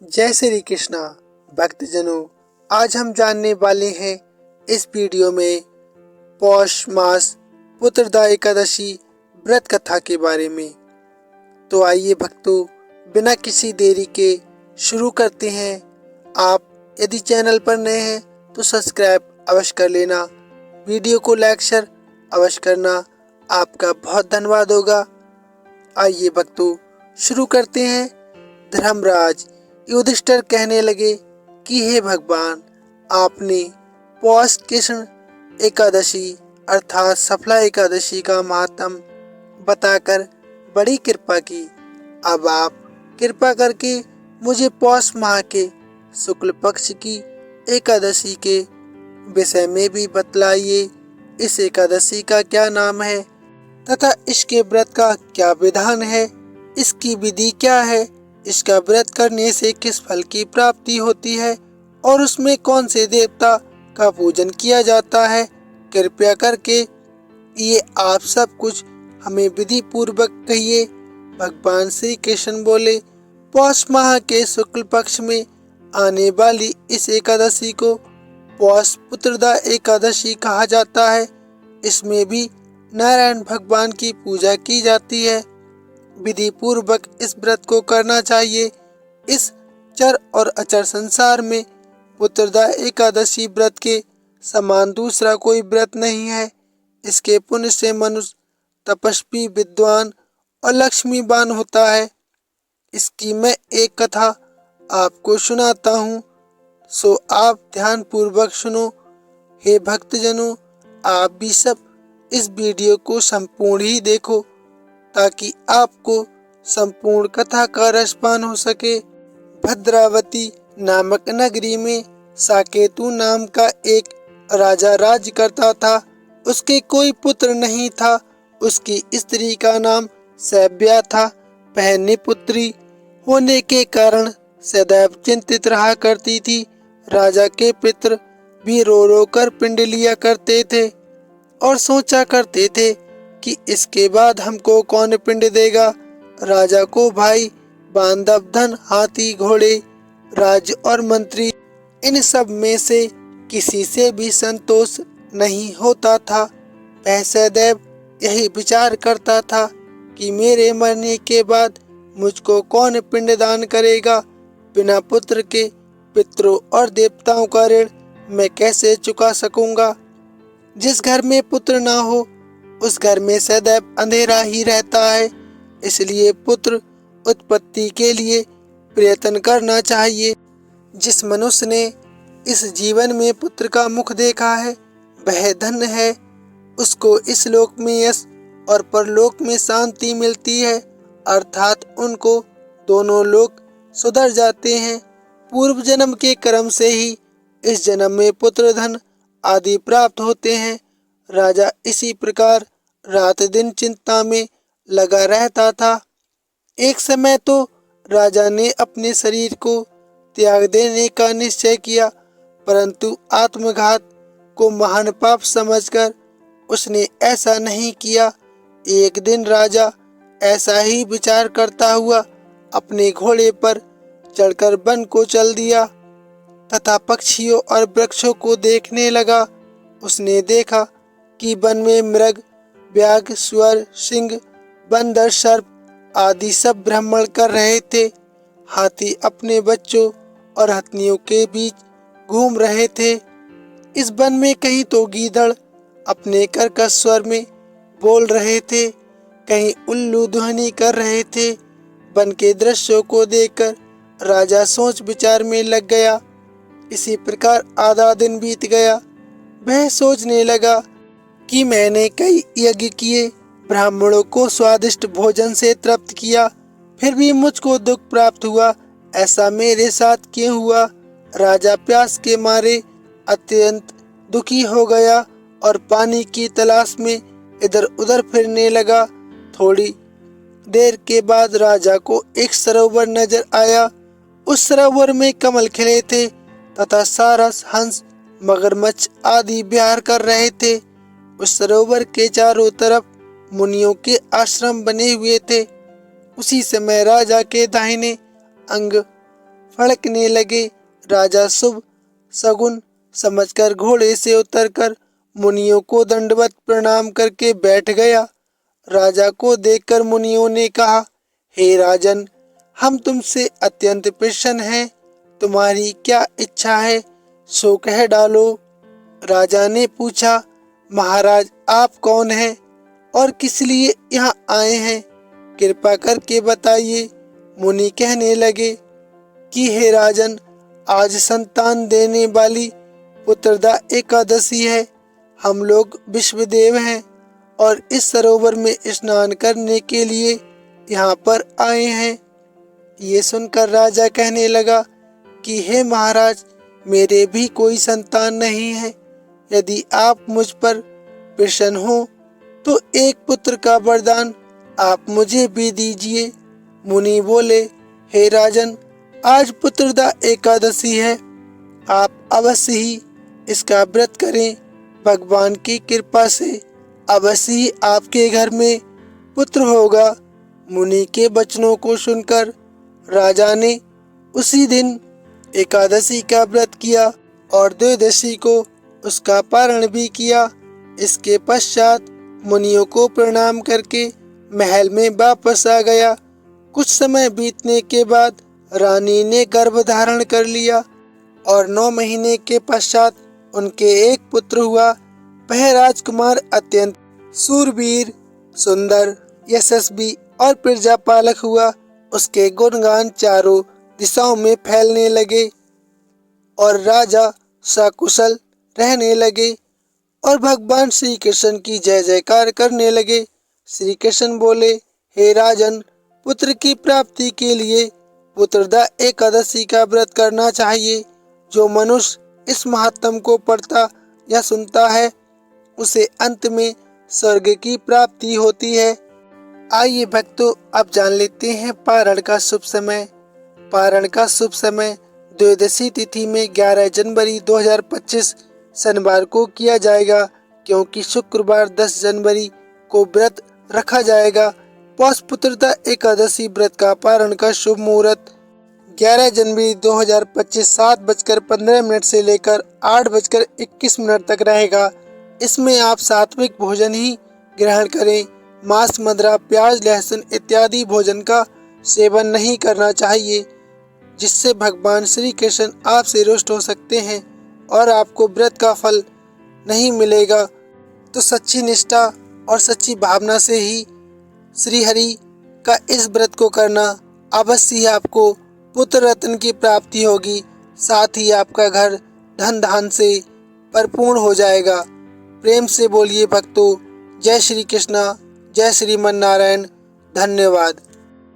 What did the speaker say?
जय श्री कृष्णा भक्तजनों, आज हम जानने वाले हैं इस वीडियो में पौष मास पुत्रदा एकादशी व्रत कथा के बारे में। तो आइए भक्तों, बिना किसी देरी के शुरू करते हैं। आप यदि चैनल पर नए हैं तो सब्सक्राइब अवश्य कर लेना, वीडियो को लाइक शेयर अवश्य करना, आपका बहुत धन्यवाद होगा। आइए भक्तों, शुरू करते हैं। धर्मराज युधिष्ठिर कहने लगे कि हे भगवान, आपने पौष कृष्ण एकादशी अर्थात सफला एकादशी का महात्म बताकर बड़ी कृपा की। अब आप कृपा करके मुझे पौष माह के शुक्ल पक्ष की एकादशी के विषय में भी बतलाइए। इस एकादशी का क्या नाम है तथा इसके व्रत का क्या विधान है, इसकी विधि क्या है, इसका व्रत करने से किस फल की प्राप्ति होती है और उसमें कौन से देवता का पूजन किया जाता है। कृपया करके ये आप सब कुछ हमें विधि पूर्वक कहिए। भगवान श्री कृष्ण बोले, पौष माह के शुक्ल पक्ष में आने वाली इस एकादशी को पौष पुत्रदा एकादशी कहा जाता है। इसमें भी नारायण भगवान की पूजा की जाती है। विधि पूर्वक इस व्रत को करना चाहिए। इस चर और अचर संसार में पुत्रदा एकादशी व्रत के समान दूसरा कोई व्रत नहीं है। इसके पुण्य से मनुष्य तपस्वी, विद्वान और लक्ष्मीवान होता है। इसकी मैं एक कथा आपको सुनाता हूँ, सो आप ध्यान पूर्वक सुनो। हे भक्तजनों, आप भी सब इस वीडियो को संपूर्ण ही देखो ताकि आपको संपूर्ण कथा का रसपान हो सके। भद्रावती नामक नगरी में साकेतु नाम का एक राजा राज्य करता था। उसके कोई पुत्र नहीं था। उसकी स्त्री का नाम सैव्या था। वह निपुत्री होने के कारण सदैव चिंतित रहा करती थी। राजा के पितर भी रो रो कर पिंड लिया करते थे और सोचा करते थे कि इसके बाद हमको कौन पिंड देगा। राजा को भाई, बांधव, धन, हाथी, घोड़े, राज्य और मंत्री, इन सब में से किसी से भी संतोष नहीं होता था। वह सदैव यही विचार करता था कि मेरे मरने के बाद मुझको कौन पिंडदान करेगा। बिना पुत्र के पितरों और देवताओं का ऋण मैं कैसे चुका सकूंगा। जिस घर में पुत्र ना हो उस घर में सदैव अंधेरा ही रहता है। इसलिए पुत्र उत्पत्ति के लिए प्रयत्न करना चाहिए। जिस मनुष्य ने इस जीवन में पुत्र का मुख देखा है वह धन्य है। उसको इस लोक में यश और परलोक में शांति मिलती है, अर्थात उनको दोनों लोक सुधर जाते हैं। पूर्व जन्म के कर्म से ही इस जन्म में पुत्र धन आदि प्राप्त होते हैं। राजा इसी प्रकार रात दिन चिंता में लगा रहता था। एक समय तो राजा ने अपने शरीर को त्याग देने का निश्चय किया, परंतु आत्मघात को महान पाप समझकर उसने ऐसा नहीं किया। एक दिन राजा ऐसा ही विचार करता हुआ अपने घोड़े पर चढ़कर वन को चल दिया तथा पक्षियों और वृक्षों को देखने लगा। उसने देखा कि वन में मृग, व्याघ्र, सुअर, सिंह, बंदर, सर्प आदि सब भ्रमण कर रहे थे। हाथी अपने बच्चों और हथनियों के बीच घूम रहे थे। इस वन में कहीं तो गीदड़ अपने कर्कश स्वर में बोल रहे थे, कहीं उल्लू ध्वनि कर रहे थे। वन के दृश्यों को देखकर राजा सोच विचार में लग गया। इसी प्रकार आधा दिन बीत गया। वह सोचने लगा कि मैंने कई यज्ञ किए, ब्राह्मणों को स्वादिष्ट भोजन से तृप्त किया, फिर भी मुझको दुख प्राप्त हुआ। ऐसा मेरे साथ क्यों हुआ। राजा प्यास के मारे अत्यंत दुखी हो गया और पानी की तलाश में इधर उधर फिरने लगा। थोड़ी देर के बाद राजा को एक सरोवर नजर आया। उस सरोवर में कमल खिले थे तथा सारस, हंस, मगरमच्छ आदि विहार कर रहे थे। उस सरोवर के चारों तरफ मुनियों के आश्रम बने हुए थे। उसी समय राजा के दाहिने अंग फड़कने लगे। राजा शुभ शगुन समझकर घोड़े से उतरकर मुनियों को दंडवत प्रणाम करके बैठ गया। राजा को देखकर मुनियों ने कहा, हे राजन, हम तुमसे अत्यंत प्रसन्न हैं। तुम्हारी क्या इच्छा है, सो कह डालो। राजा ने पूछा, महाराज आप कौन हैं और किस लिए यहाँ आए हैं, कृपा करके बताइए। मुनि कहने लगे कि हे राजन, आज संतान देने वाली पुत्रदा एकादशी है। हम लोग विश्वदेव हैं और इस सरोवर में स्नान करने के लिए यहाँ पर आए हैं। ये सुनकर राजा कहने लगा कि हे महाराज, मेरे भी कोई संतान नहीं है। यदि आप मुझ पर प्रसन्न हो तो एक पुत्र का वरदान आप मुझे भी दीजिए। मुनि बोले, हे राजन, आज पुत्रदा एकादशी है, आप अवश्य ही इसका व्रत करें। भगवान की कृपा से अवश्य ही आपके घर में पुत्र होगा। मुनि के वचनों को सुनकर राजा ने उसी दिन एकादशी का व्रत किया और द्वादशी को उसका पारण भी किया। इसके पश्चात मुनियों को प्रणाम करके महल में वापस आ गया। कुछ समय बीतने के बाद रानी ने गर्भ धारण कर लिया और 9 महीने के पश्चात उनके एक पुत्र हुआ। वह राजकुमार अत्यंत शूरवीर, सुंदर, यशस्वी और प्रजापालक हुआ। उसके गुणगान चारों दिशाओं में फैलने लगे और राजा सकुशल रहने लगे और भगवान श्री कृष्ण की जय जयकार करने लगे। श्री कृष्ण बोले, हे राजन, पुत्र की प्राप्ति के लिए पुत्रदा एकादशी का व्रत करना चाहिए। जो मनुष्य इस महात्म को पढ़ता या सुनता है, उसे अंत में स्वर्ग की प्राप्ति होती है। आइए भक्तों, अब जान लेते हैं पारण का शुभ समय। पारण का शुभ समय द्वादशी तिथि में 11 जनवरी 2025 शनिवार को किया जाएगा, क्योंकि शुक्रवार 10 जनवरी को व्रत रखा जाएगा। पौष पुत्रदा एकादशी व्रत का पारण का शुभ मुहूर्त 11 जनवरी 2025 7:15 से लेकर 8:21 तक रहेगा। इसमें आप सात्विक भोजन ही ग्रहण करें। मांस, मदिरा, प्याज, लहसुन इत्यादि भोजन का सेवन नहीं करना चाहिए, जिससे भगवान श्री कृष्ण आपसे रुष्ट हो सकते हैं और आपको व्रत का फल नहीं मिलेगा। तो सच्ची निष्ठा और सच्ची भावना से ही श्री हरि का इस व्रत को करना। अवश्य ही आपको पुत्र रत्न की प्राप्ति होगी, साथ ही आपका घर धन धान से परिपूर्ण हो जाएगा। प्रेम से बोलिए भक्तों, जय श्री कृष्णा, जय श्रीमन नारायण। धन्यवाद।